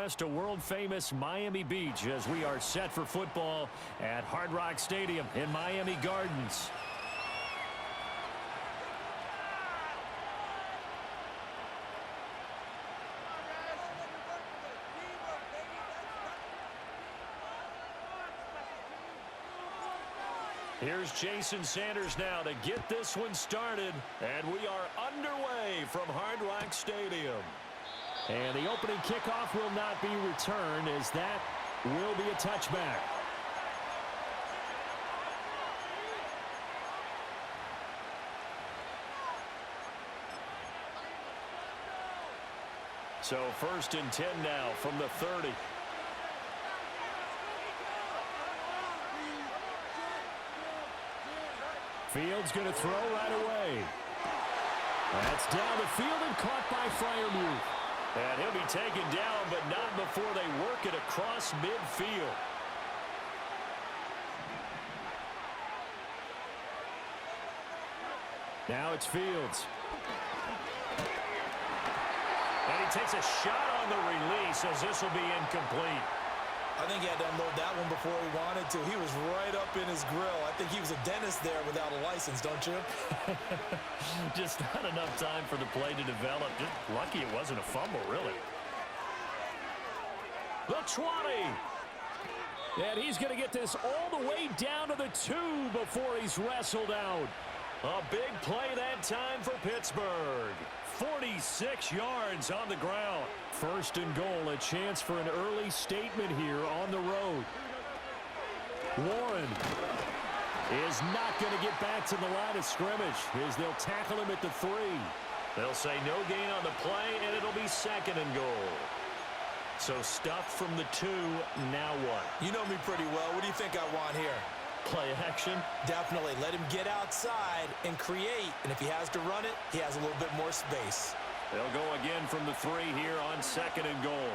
Northwest to world-famous Miami Beach as we are set for football at Hard Rock Stadium in Miami Gardens. Here's Jason Sanders now to get this one started, and we are underway from Hard Rock Stadium. And the opening kickoff will not be returned, as that will be a touchback. So 1st and 10 now from the 30. Fields going to throw right away. That's down the field and caught by Freiermuth. And he'll be taken down, but not before they work it across midfield. Now it's Fields. And he takes a shot on the release as this will be incomplete. I think he had to unload that one before he wanted to. He was right up in his grill. I think he was a dentist there without a license, don't you? Just not enough time for the play to develop. Just lucky it wasn't a fumble, really. The 20. And he's going to get this all the way down to the 2 before he's wrestled out. A big play that time for Pittsburgh. 46 yards on the ground. 1st and goal, a chance for an early statement here on the road. Warren is not going to get back to the line of scrimmage as they'll tackle him at the 3. They'll say no gain on the play, and it'll be 2nd and goal. So stuffed from the 2, now what? You know me pretty well. What do you think I want here? Play action? Definitely. Let him get outside and create. And if he has to run it, he has a little bit more space. They'll go again from the 3 here on 2nd and goal.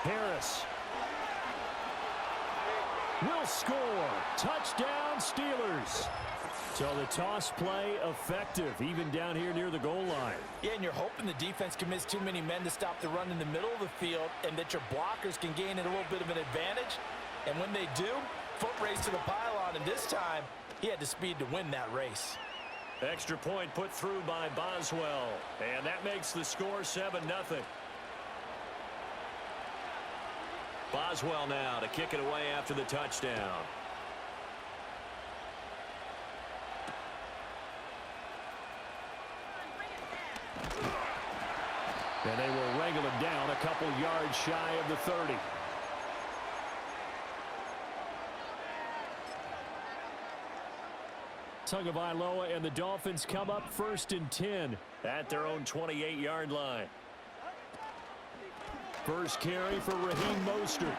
Harris will score. Touchdown, Steelers. So the toss play effective, even down here near the goal line. Yeah, and you're hoping the defense commits too many men to stop the run in the middle of the field and that your blockers can gain a little bit of an advantage. And when they do, foot race to the pylon, and this time he had the speed to win that race. Extra point put through by Boswell, and that makes the score 7-0. Boswell now to kick it away after the touchdown. And they will wrangle him down a couple yards shy of the 30. Tagovailoa and the Dolphins come up 1st and 10 at their own 28-yard line. First carry for Raheem Mostert.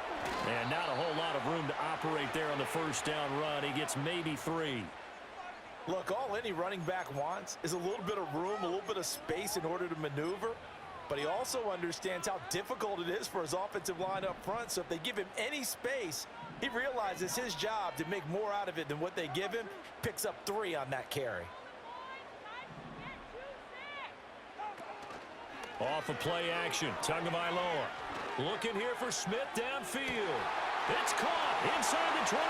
And not a whole lot of room to operate there on the 1st down run. He gets maybe 3. Look, all any running back wants is a little bit of room, a little bit of space in order to maneuver. But he also understands how difficult it is for his offensive line up front. So if they give him any space, he realizes his job to make more out of it than what they give him. Picks up 3 on that carry. Off of play action, Tagovailoa looking here for Smith downfield. It's caught inside the 25.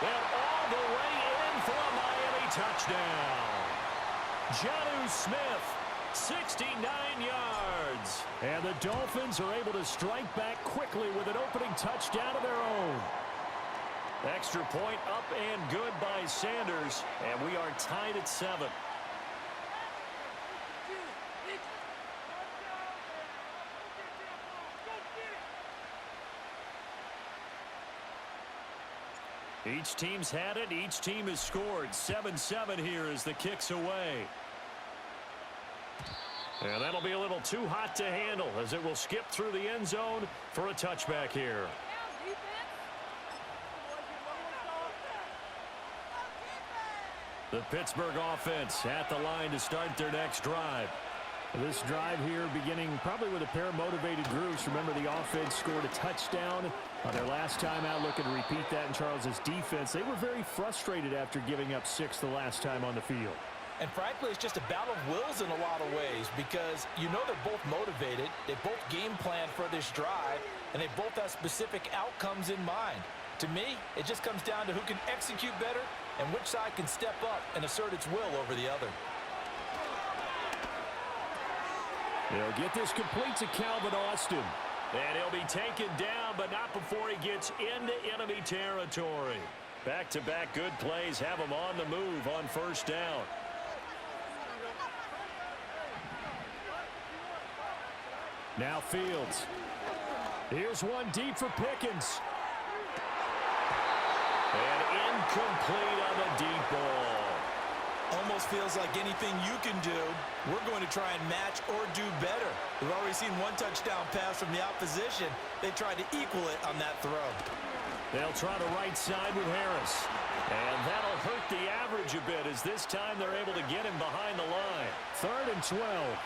And all the way in for a Miami touchdown. Jonnu Smith, 69 yards. And the Dolphins are able to strike back quickly with an opening touchdown of their own. Extra point up and good by Sanders, and we are tied at 7. Each team's had it. Each team has scored. 7-7 here as the kick's away. And that'll be a little too hot to handle as it will skip through the end zone for a touchback here. The Pittsburgh offense at the line to start their next drive. This drive here beginning probably with a pair of motivated groups. Remember, the offense scored a touchdown on their last time out. Looking to repeat that in Charles's defense. They were very frustrated after giving up 6 the last time on the field. And frankly, it's just a battle of wills in a lot of ways because you know they're both motivated, they both game plan for this drive, and they both have specific outcomes in mind. To me, it just comes down to who can execute better and which side can step up and assert its will over the other. They'll get this complete to Calvin Austin. And he'll be taken down, but not before he gets into enemy territory. Back-to-back good plays have him on the move on first down. Now Fields. Here's one deep for Pickens. And incomplete on the deep ball. Almost feels like anything you can do, we're going to try and match or do better. We've already seen one touchdown pass from the opposition. They tried to equal it on that throw. They'll try the right side with Harris. And that'll hurt the average a bit as this time they're able to get him behind the line. 3rd and 12.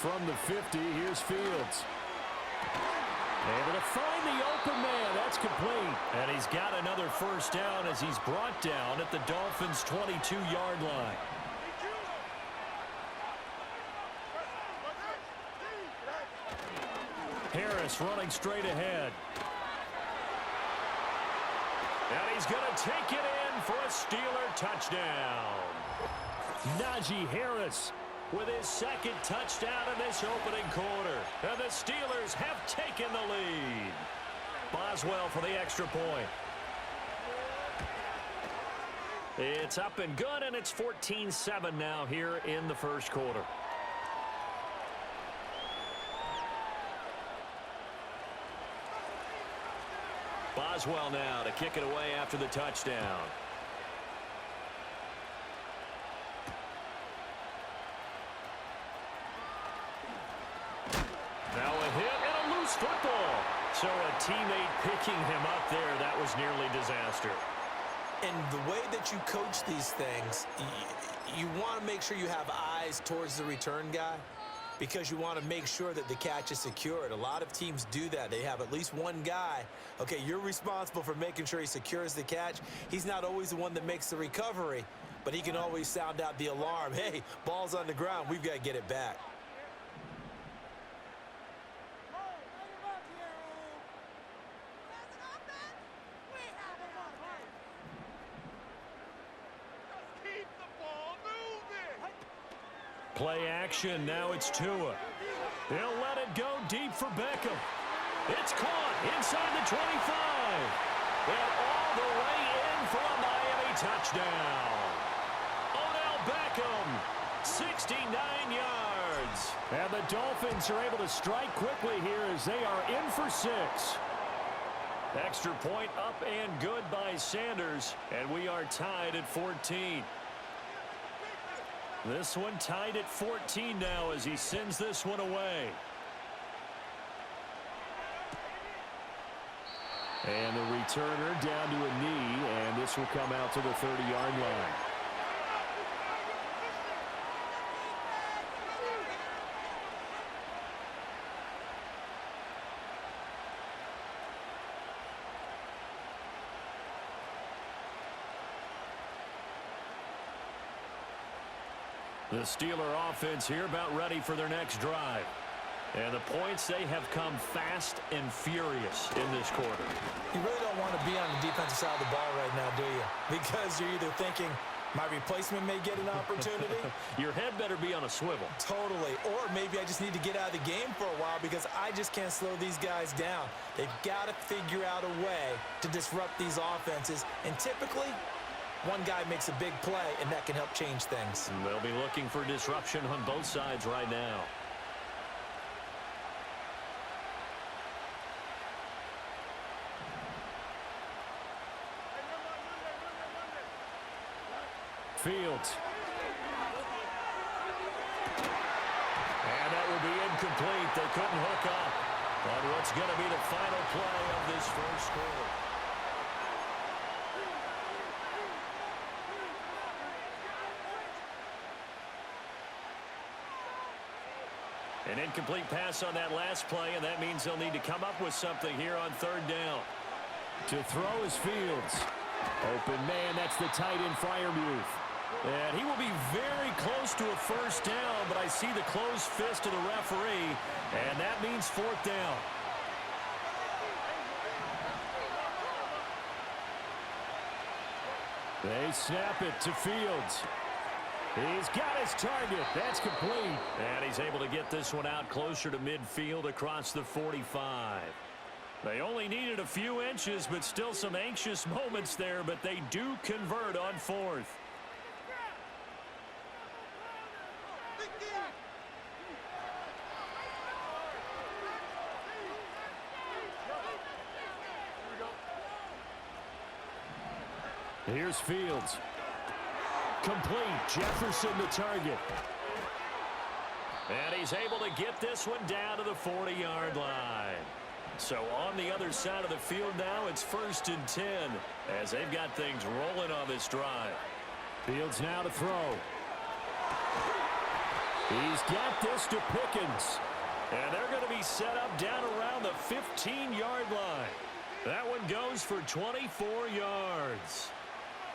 From the 50, here's Fields. Able to find the open man. That's complete. And he's got another first down as he's brought down at the Dolphins' 22-yard line. Harris running straight ahead. And he's going to take it in for a Steeler touchdown. Najee Harris with his 2nd touchdown in this opening quarter. And the Steelers have taken the lead. Boswell for the extra point. It's up and good, and it's 14-7 now here in the first quarter. Boswell now to kick it away after the touchdown. Now a hit and a loose football. So a teammate picking him up there, that was nearly disaster. And the way that you coach these things, you want to make sure you have eyes towards the return guy because you want to make sure that the catch is secured. A lot of teams do that. They have at least one guy. Okay, you're responsible for making sure he secures the catch. He's not always the one that makes the recovery, but he can always sound out the alarm. Hey, ball's on the ground. We've got to get it back. Play action, now it's Tua. He'll let it go deep for Beckham. It's caught inside the 25. And all the way in for a Miami touchdown. Odell Beckham, 69 yards. And the Dolphins are able to strike quickly here as they are in for 6. Extra point up and good by Sanders. And we are tied at 14. This one tied at 14 now as he sends this one away. And the returner down to a knee, and this will come out to the 30-yard line. The Steeler offense here about ready for their next drive. And the points, they have come fast and furious in this quarter. You really don't want to be on the defensive side of the ball right now, do you? Because you're either thinking, my replacement may get an opportunity. Your head better be on a swivel. Totally. Or maybe I just need to get out of the game for a while because I just can't slow these guys down. They've got to figure out a way to disrupt these offenses. And typically, one guy makes a big play, and that can help change things. And they'll be looking for disruption on both sides right now. Fields. And that will be incomplete. They couldn't hook up on what's going to be the final play of this first quarter. An incomplete pass on that last play, and that means they'll need to come up with something here on third down. To throw is Fields. Open man, that's the tight end Freiermuth. And he will be very close to a first down, but I see the closed fist of the referee, and that means fourth down. They snap it to Fields. He's got his target. That's complete. And he's able to get this one out closer to midfield across the 45. They only needed a few inches, but still some anxious moments there, but they do convert on fourth. Here's Fields. Complete. Jefferson the target. And he's able to get this one down to the 40-yard line. So on the other side of the field now, it's 1st and 10 as they've got things rolling on this drive. Fields now to throw. He's got this to Pickens. And they're going to be set up down around the 15-yard line. That one goes for 24 yards.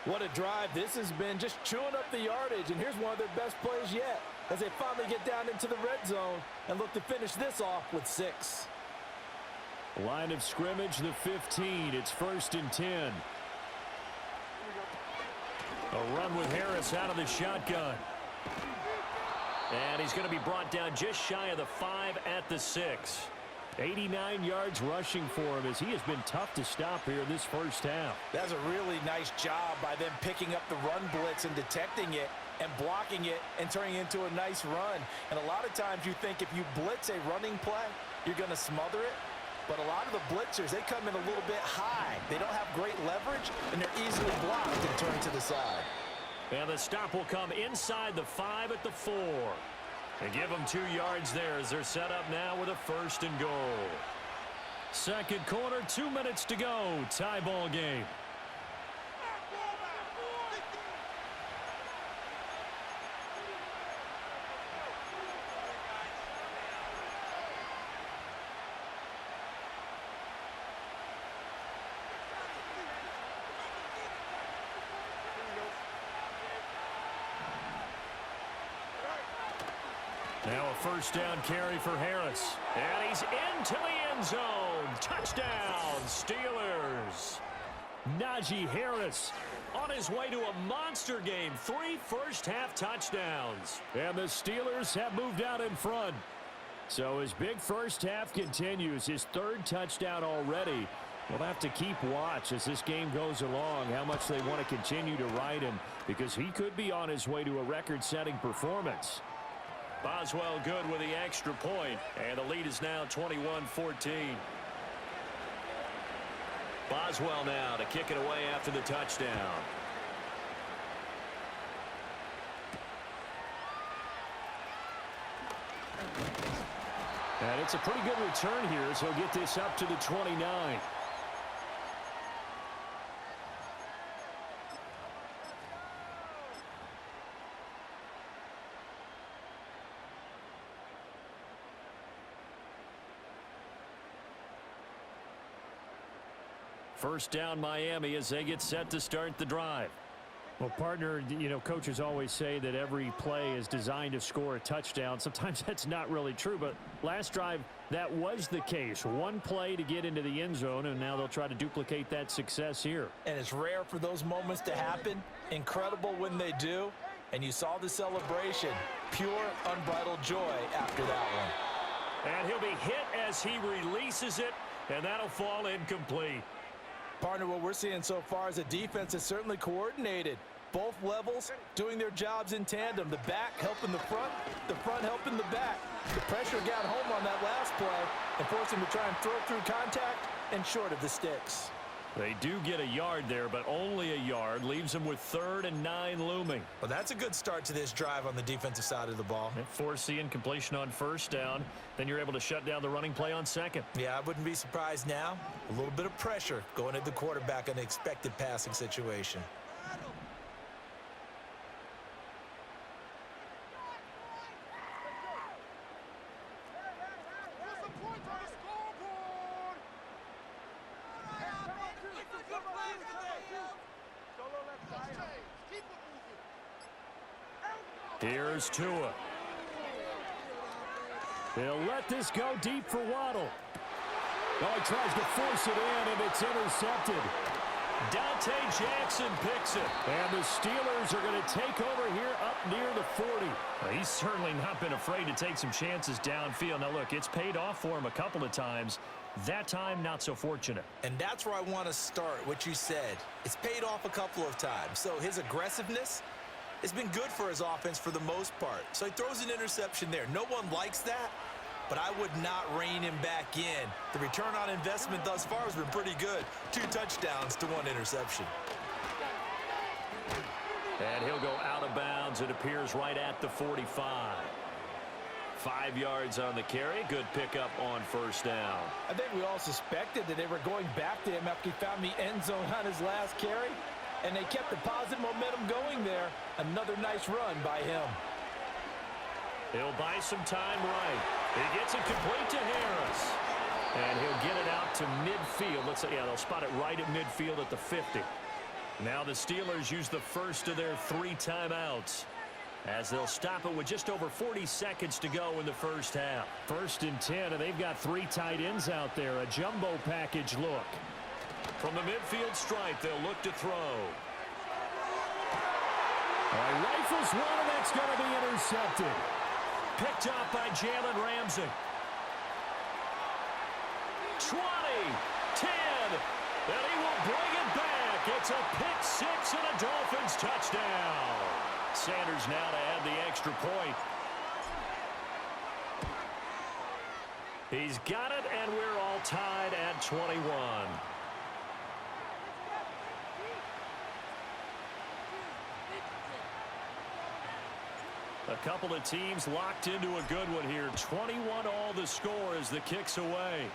What a drive this has been, just chewing up the yardage, and here's one of their best plays yet as they finally get down into the red zone and look to finish this off with 6. Line of scrimmage, the 15. It's 1st and 10. A run with Harris out of the shotgun. And he's going to be brought down just shy of the 5 at the 6. 89 yards rushing for him as he has been tough to stop here this first half. That's a really nice job by them picking up the run blitz and detecting it and blocking it and turning it into a nice run. And a lot of times you think if you blitz a running play, you're going to smother it. But a lot of the blitzers, they come in a little bit high. They don't have great leverage, and they're easily blocked and turned to the side. And the stop will come inside the 5 at the 4. And give them 2 yards there as they're set up now with a 1st and goal. Second quarter, 2 minutes to go. Tie ball game. Now a 1st down carry for Harris. And he's into the end zone. Touchdown, Steelers. Najee Harris on his way to a monster game. 3 first-half touchdowns. And the Steelers have moved out in front. So his big first half continues. His 3rd touchdown already. We'll have to keep watch as this game goes along, how much they want to continue to ride him, because he could be on his way to a record-setting performance. Boswell good with the extra point, and the lead is now 21-14. Boswell now to kick it away after the touchdown. And it's a pretty good return here, so he'll get this up to the 29. First down Miami as they get set to start the drive. Well, partner, you know, coaches always say that every play is designed to score a touchdown. Sometimes that's not really true, but last drive, that was the case. One play to get into the end zone, and now they'll try to duplicate that success here. And it's rare for those moments to happen. Incredible when they do. And you saw the celebration. Pure, unbridled joy after that one. And he'll be hit as he releases it, and that'll fall incomplete. Partner, what we're seeing so far is the defense is certainly coordinated. Both levels doing their jobs in tandem. The back helping the front helping the back. The pressure got home on that last play and forced him to try and throw through contact and short of the sticks. They do get a yard there, but only a yard. Leaves them with 3rd and 9 looming. Well, that's a good start to this drive on the defensive side of the ball. Force the incompletion on 1st down. Then you're able to shut down the running play on 2nd. Yeah, I wouldn't be surprised now. A little bit of pressure going at the quarterback in an expected passing situation. Here's Tua. He'll let this go deep for Waddle. Oh, he tries to force it in, and it's intercepted. Dante Jackson picks it. And the Steelers are going to take over here up near the 40. Well, he's certainly not been afraid to take some chances downfield. Now, look, it's paid off for him a couple of times. That time, not so fortunate. And that's where I want to start, what you said. It's paid off a couple of times. So his aggressiveness has been good for his offense for the most part. So he throws an interception there. No one likes that, but I would not rein him back in. The return on investment thus far has been pretty good. 2 touchdowns to 1 interception. And he'll go out of bounds. It appears right at the 45. 5 yards on the carry. Good pickup on first down. I think we all suspected that they were going back to him after he found the end zone on his last carry, and they kept the positive momentum going there. Another nice run by him. He'll buy some time right. He gets it complete to Harris. And he'll get it out to midfield. Let's say, yeah, they'll spot it right at midfield at the 50. Now the Steelers use the first of their 3 timeouts, as they'll stop it with just over 40 seconds to go in the first half. 1st and 10, and they've got 3 tight ends out there. A jumbo package look. From the midfield stripe, they'll look to throw. Rifles one, and that's going to be intercepted. Picked up by Jalen Ramsey. 20, 10, and he will bring it back. It's a pick 6 and a Dolphins touchdown. Sanders now to add the extra point. He's got it, and we're all tied at 21. A couple of teams locked into a good one here. 21 all the score as the kick's away.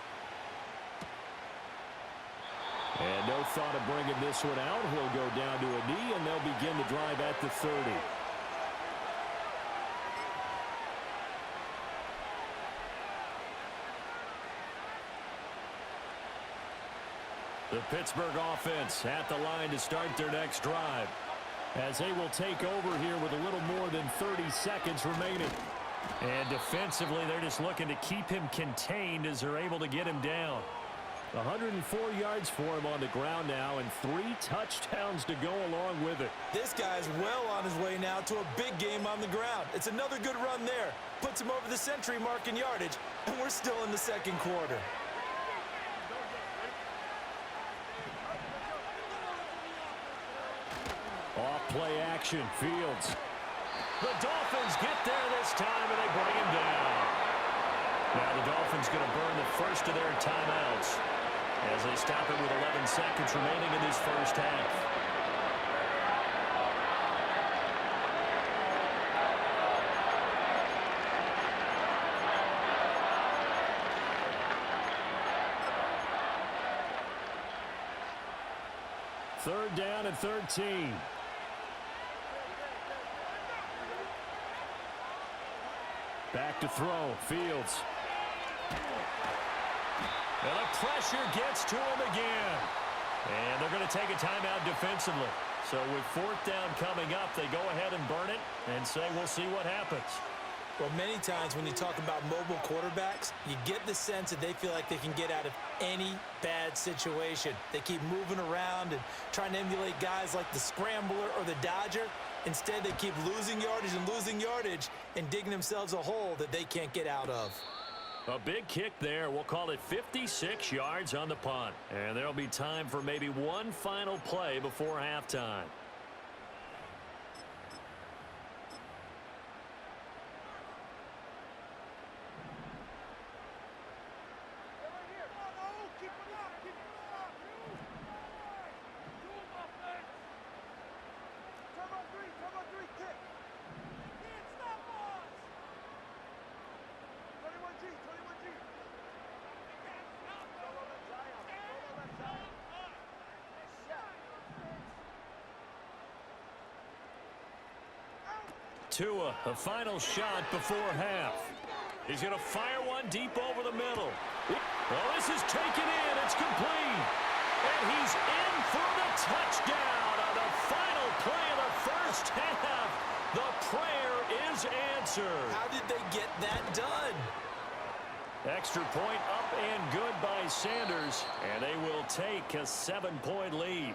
And no thought of bringing this one out. He'll go down to a knee, and they'll begin the drive at the 30. The Pittsburgh offense at the line to start their next drive, as they will take over here with a little more than 30 seconds remaining. And defensively, they're just looking to keep him contained as they're able to get him down. 104 yards for him on the ground now, and 3 touchdowns to go along with it. This guy's well on his way now to a big game on the ground. It's another good run there. Puts him over the century mark in yardage, and we're still in the 2nd quarter. Off play action, Fields. The Dolphins get there this time, and they bring him down. Now the Dolphins going to burn the first of their timeouts as they stop it with 11 seconds remaining in this first half. Third down and 13. Back to throw, Fields. And the pressure gets to him again. And they're going to take a timeout defensively. So with 4th down coming up, they go ahead and burn it and say we'll see what happens. Well, many times when you talk about mobile quarterbacks, you get the sense that they feel like they can get out of any bad situation. They keep moving around and trying to emulate guys like the Scrambler or the Dodger. Instead, they keep losing yardage and digging themselves a hole that they can't get out of. A big kick there. We'll call it 56 yards on the punt. And there'll be time for maybe one final play before halftime. Tua, a final shot before half. He's going to fire one deep over the middle. Oh, this is taken in. It's complete. And he's in for the touchdown on the final play of the first half. The prayer is answered. How did they get that done? Extra point up and good by Sanders, and they will take a 7-point lead.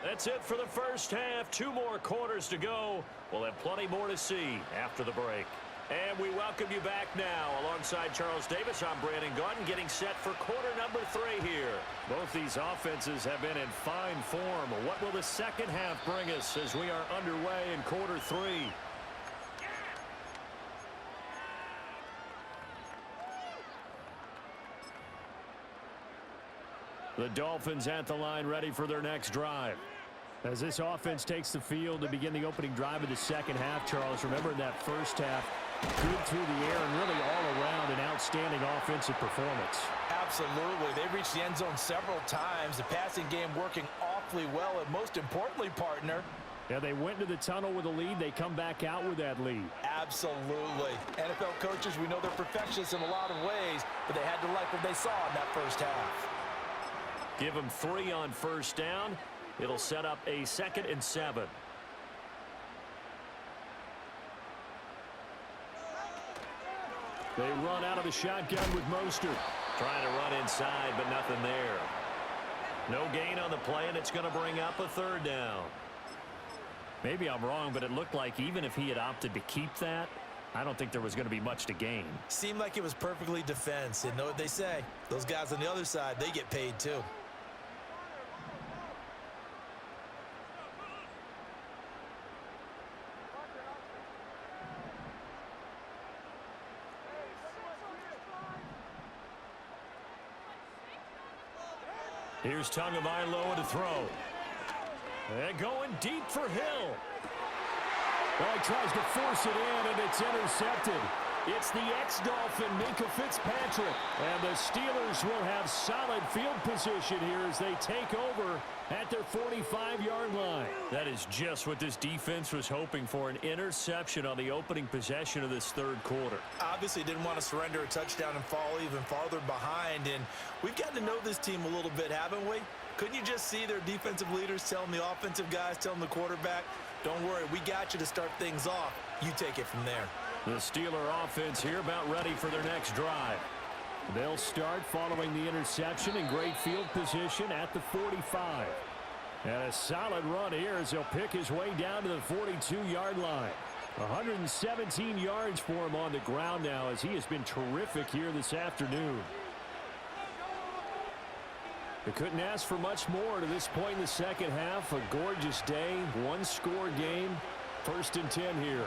That's it for the first half. 2 more quarters to go. We'll have plenty more to see after the break. And we welcome you back now. Alongside Charles Davis, I'm Brandon Gaudin, getting set for quarter number 3 here. Both these offenses have been in fine form. What will the second half bring us as we are underway in quarter 3? The Dolphins at the line, ready for their next drive. As this offense takes the field to begin the opening drive of the second half, Charles, remember in that first half, good through the air and really all around an outstanding offensive performance. Absolutely. They reached the end zone several times. The passing game working awfully well, and most importantly, partner, yeah, they went into the tunnel with a lead. They come back out with that lead. absolutely. NFL coaches, we know they're perfectionists in a lot of ways, but they had to like what they saw in that first half. Give them 3 on first down. It'll set up a 2nd and 7. They run out of the shotgun with Mostert. Trying to run inside, but nothing there. No gain on the play, and it's going to bring up a 3rd down. Maybe I'm wrong, but it looked like even if he had opted to keep that, I don't think there was going to be much to gain. Seemed like it was perfectly defense. And know what they say? Those guys on the other side, they get paid too. Here's Tagovailoa to throw. And going deep for Hill. Well, he tries to force it in, and it's intercepted. It's the ex-Dolphin, Minkah Fitzpatrick. And the Steelers will have solid field position here as they take over at their 45-yard line. That is just what this defense was hoping for, an interception on the opening possession of this 3rd quarter. Obviously didn't want to surrender a touchdown and fall even farther behind. And we've gotten to know this team a little bit, haven't we? Couldn't you just see their defensive leaders telling the offensive guys, telling the quarterback, don't worry, we got you to start things off. You take it from there. The Steeler offense here about ready for their next drive. They'll start following the interception in great field position at the 45. And a solid run here as he'll pick his way down to the 42-yard line. 117 yards for him on the ground now as he has been terrific here this afternoon. They couldn't ask for much more to this point in the second half. A gorgeous day, 1-score game. 1st and 10 here.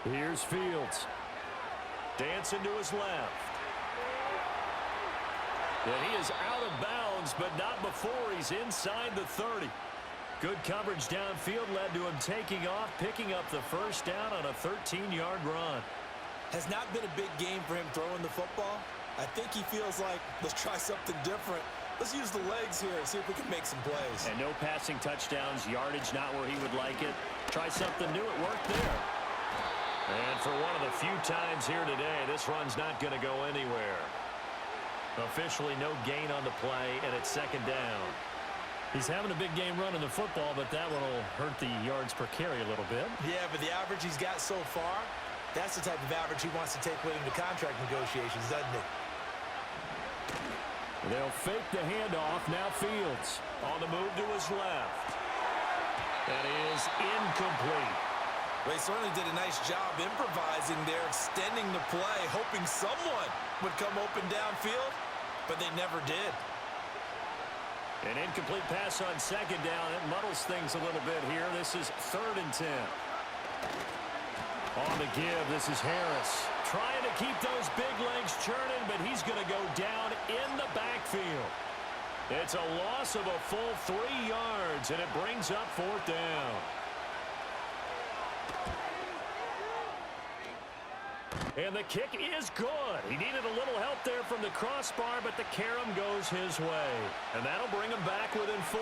Here's Fields. Dancing to his left. And he is out of bounds, but not before he's inside the 30. Good coverage downfield led to him taking off, picking up the 1st down on a 13-yard run. Has not been a big game for him throwing the football. I think he feels like, let's try something different. Let's use the legs here and see if we can make some plays. And no passing touchdowns, yardage not where he would like it. Try something new, it worked there. And for one of the few times here today, this run's not going to go anywhere. Officially no gain on the play, and it's 2nd down. He's having a big game running the football, but that one will hurt the yards per carry a little bit. Yeah, but the average he's got so far, that's the type of average he wants to take with him to contract negotiations, doesn't he? They'll fake the handoff. Now Fields on the move to his left. That is incomplete. Well, he certainly did a nice job improvising there, extending the play, hoping someone would come open downfield, but they never did. An incomplete pass on 2nd down. It muddles things a little bit here. This is 3rd and 10. On the give, this is Harris. Trying to keep those big legs churning, but he's going to go down in the backfield. It's a loss of a full 3 yards, and it brings up 4th down. And the kick is good. He needed a little help there from the crossbar, but the carom goes his way. And that'll bring him back within 4.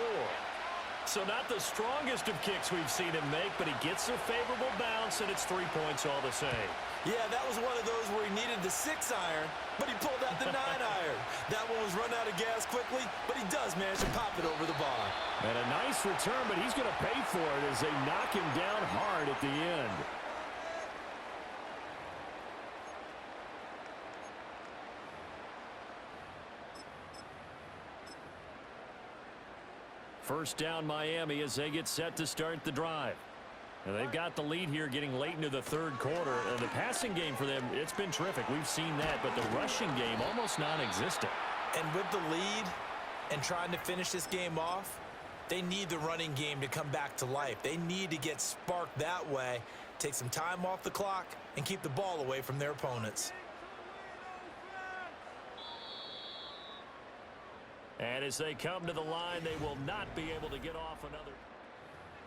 So not the strongest of kicks we've seen him make, but he gets a favorable bounce, and it's 3 points all the same. Yeah, that was one of those where he needed the 6-iron, but he pulled out the 9-iron. That one was run out of gas quickly, but he does manage to pop it over the bar. And a nice return, but he's going to pay for it as they knock him down hard at the end. First down Miami as they get set to start the drive. And they've got the lead here getting late into the third quarter. And the passing game for them, it's been terrific. We've seen that, but the rushing game almost non-existent. And with the lead and trying to finish this game off, they need the running game to come back to life. They need to get sparked that way, take some time off the clock, and keep the ball away from their opponents. And as they come to the line, they will not be able to get off another.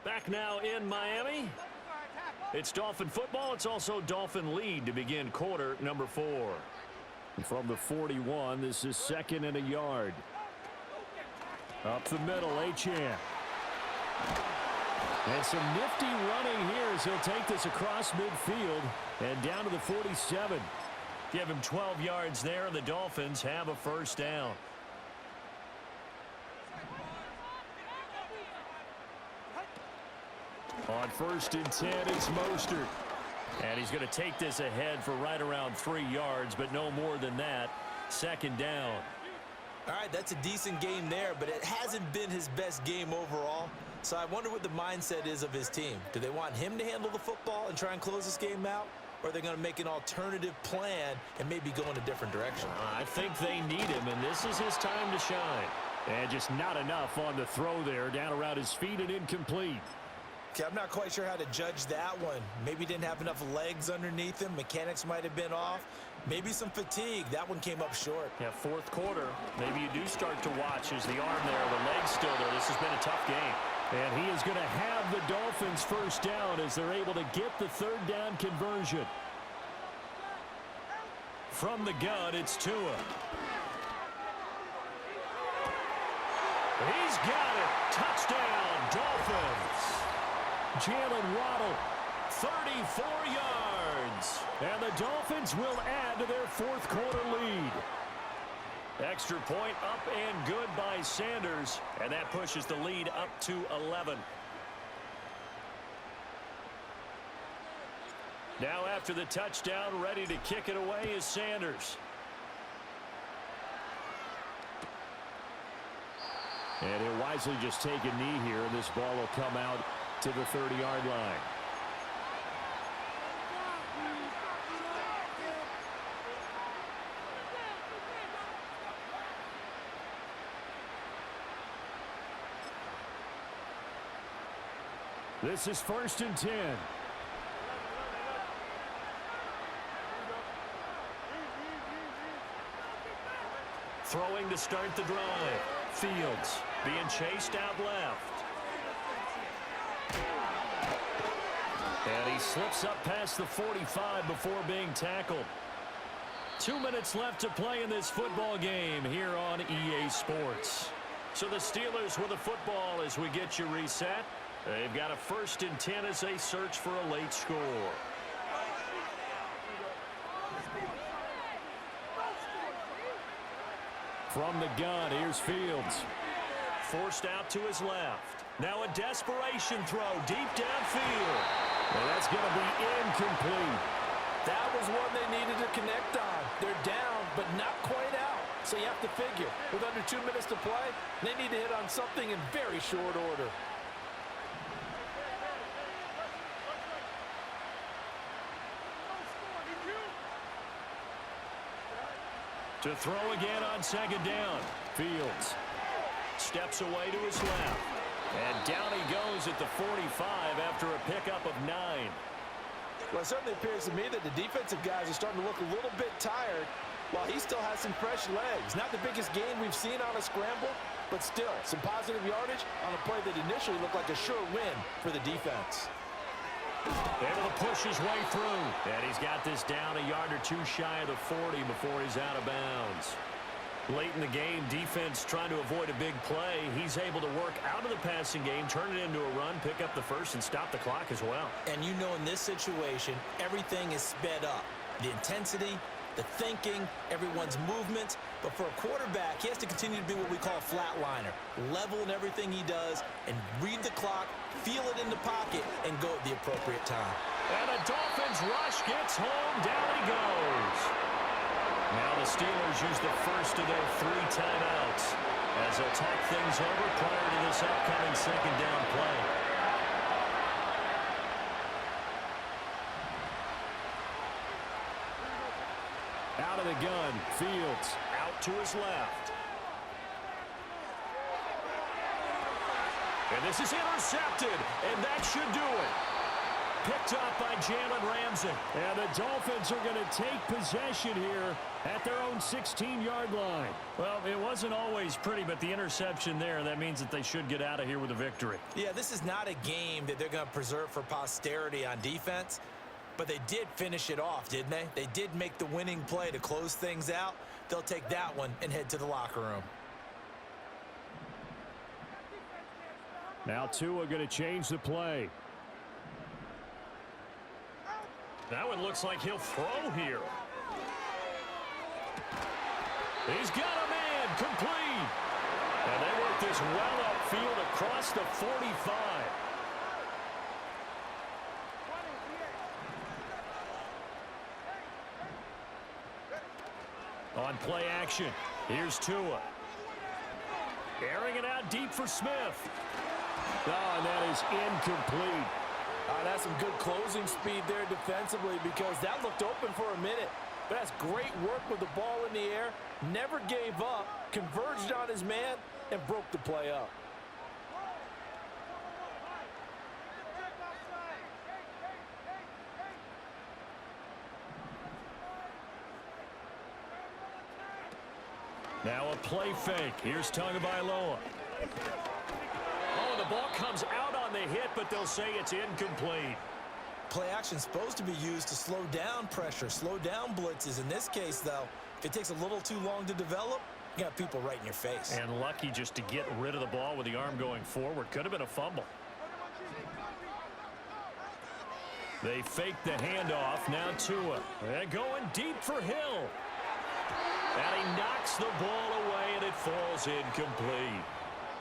Back now in Miami. It's Dolphin football. It's also Dolphin lead to begin quarter number 4. And from the 41, this is 2nd and a yard. Up the middle, Achane. And some nifty running here as he'll take this across midfield and down to the 47. Give him 12 yards there, and the Dolphins have a first down. On 1st and 10, it's Mostert. And he's going to take this ahead for right around 3 yards, but no more than that. 2nd down. All right, that's a decent game there, but it hasn't been his best game overall. So I wonder what the mindset is of his team. Do they want him to handle the football and try and close this game out? Or are they going to make an alternative plan and maybe go in a different direction? I think they need him, and this is his time to shine. And just not enough on the throw there. Down around his feet and incomplete. Okay, I'm not quite sure how to judge that one. Maybe didn't have enough legs underneath him. Mechanics might have been off. Maybe some fatigue. That one came up short. Yeah, 4th quarter. Maybe you do start to watch as the arm there, the leg's still there. This has been a tough game. And he is going to have the Dolphins first down as they're able to get the 3rd down conversion. From the gun, it's Tua. He's got it. Touchdown, Dolphins. Jalen Waddle, 34 yards. And the Dolphins will add to their 4th quarter lead. Extra point up and good by Sanders. And that pushes the lead up to 11. Now after the touchdown, ready to kick it away is Sanders. And he'll wisely just take a knee here, and this ball will come out to the 30-yard line. This is 1st and 10. Throwing to start the drive. Fields being chased out left. And he slips up past the 45 before being tackled. 2 minutes left to play in this football game here on EA Sports. So the Steelers with the football as we get you reset. They've got a 1st and 10 as they search for a late score. From the gun, here's Fields. Forced out to his left. Now a desperation throw deep downfield. And that's going to be incomplete. That was one they needed to connect on. They're down, but not quite out. So you have to figure, with under 2 minutes to play, they need to hit on something in very short order. To throw again on 2nd down. Fields steps away to his left. And down he goes at the 45 after a pickup of 9. Well, it certainly appears to me that the defensive guys are starting to look a little bit tired while he still has some fresh legs. Not the biggest gain we've seen on a scramble, but still some positive yardage on a play that initially looked like a sure win for the defense. Able to push his way through. And he's got this down a yard or two shy of the 40 before he's out of bounds. Late in the game, defense trying to avoid a big play. He's able to work out of the passing game, turn it into a run, pick up the first, and stop the clock as well. And you know in this situation, everything is sped up. The intensity, the thinking, everyone's movements. But for a quarterback, he has to continue to be what we call a flatliner. Level in everything he does and read the clock, feel it in the pocket, and go at the appropriate time. And a Dolphins rush gets home. Down he goes. Now the Steelers use the first of their 3 timeouts as they'll talk things over prior to this upcoming second down play. Out of the gun, Fields out to his left. And this is intercepted, and that should do it. Picked up by Jalen Ramsey. And the Dolphins are going to take possession here at their own 16-yard line. Well, it wasn't always pretty, but the interception there, that means that they should get out of here with a victory. Yeah, this is not a game that they're going to preserve for posterity on defense, but they did finish it off, didn't they? They did make the winning play to close things out. They'll take that one and head to the locker room. Now Tua going to change the play. That one looks like he'll throw here. He's got a man complete. And they work this well upfield across the 45. On play action, here's Tua. Airing it out deep for Smith. Oh, and that is incomplete. That's some good closing speed there defensively because that looked open for a minute. But that's great work with the ball in the air. Never gave up, converged on his man, and broke the play up. Now a play fake. Here's Tagovailoa. Oh, the ball comes out on the hit, but they'll say it's incomplete. Play action's supposed to be used to slow down pressure, slow down blitzes. In this case, though, if it takes a little too long to develop, you got people right in your face. And lucky just to get rid of the ball with the arm going forward. Could have been a fumble. They fake the handoff. Now Tua. They're going deep for Hill. And he knocks the ball away, and it falls incomplete.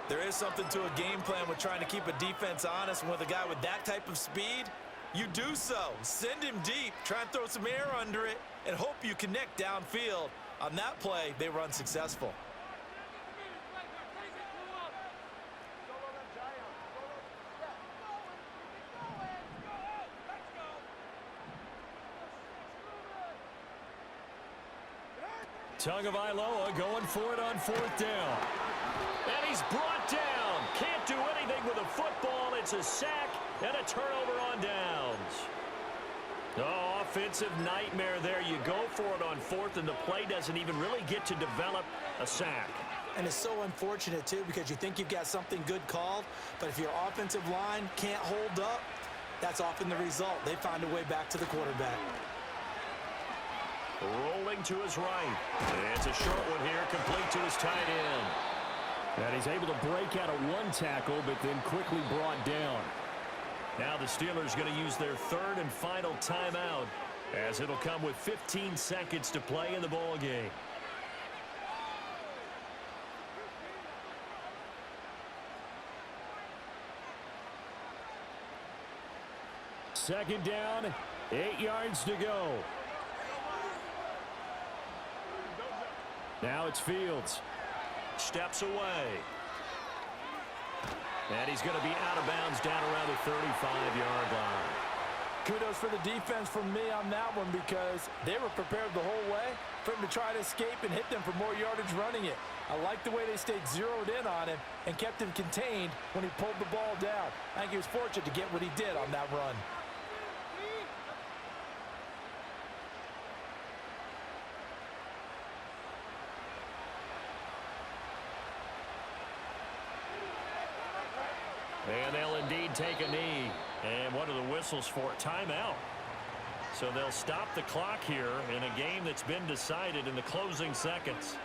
There is something to a game plan with trying to keep a defense honest. And with a guy with that type of speed, you do so. Send him deep, try and throw some air under it, and hope you connect downfield. On that play, they were unsuccessful. Tagovailoa going for it on 4th down. And he's brought down. Can't do anything with a football. It's a sack and a turnover on downs. Oh, offensive nightmare there. You go for it on 4th, and the play doesn't even really get to develop a sack. And it's so unfortunate, too, because you think you've got something good called, but if your offensive line can't hold up, that's often the result. They find a way back to the quarterback. Rolling to his right. It's a short one here, complete to his tight end. And he's able to break out of one tackle, but then quickly brought down. Now the Steelers going to use their 3rd and final timeout, as it'll come with 15 seconds to play in the ball game. Second down, 8 yards to go. Now it's Fields. Steps away. And he's going to be out of bounds down around the 35-yard line. Kudos for the defense from me on that one because they were prepared the whole way for him to try to escape and hit them for more yardage running it. I like the way they stayed zeroed in on him and kept him contained when he pulled the ball down. I think he was fortunate to get what he did on that run. And they'll indeed take a knee. And what are the whistles for? Timeout. So they'll stop the clock here in a game that's been decided in the closing seconds.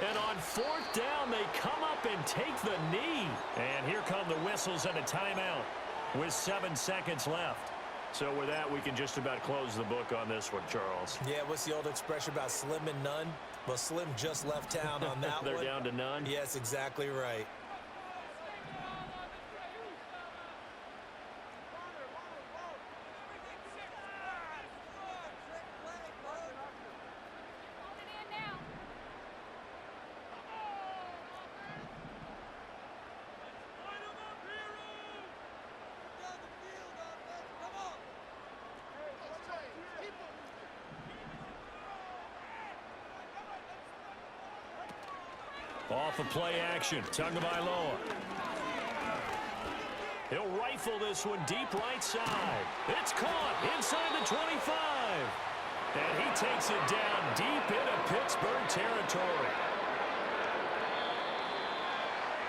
And on fourth down, they come up and take the knee. And here come the whistles and a timeout with 7 seconds left. So with that, we can just about close the book on this one, Charles. Yeah, what's the old expression about slim and none? Well, Slim just left town on that They're one. down to none? Yes, exactly right. Off of play action, Tagovailoa. He'll rifle this one deep right side. It's caught inside the 25. And he takes it down deep into Pittsburgh territory.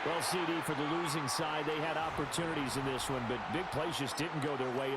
Well, CD, for the losing side, they had opportunities in this one, but big plays just didn't go their way.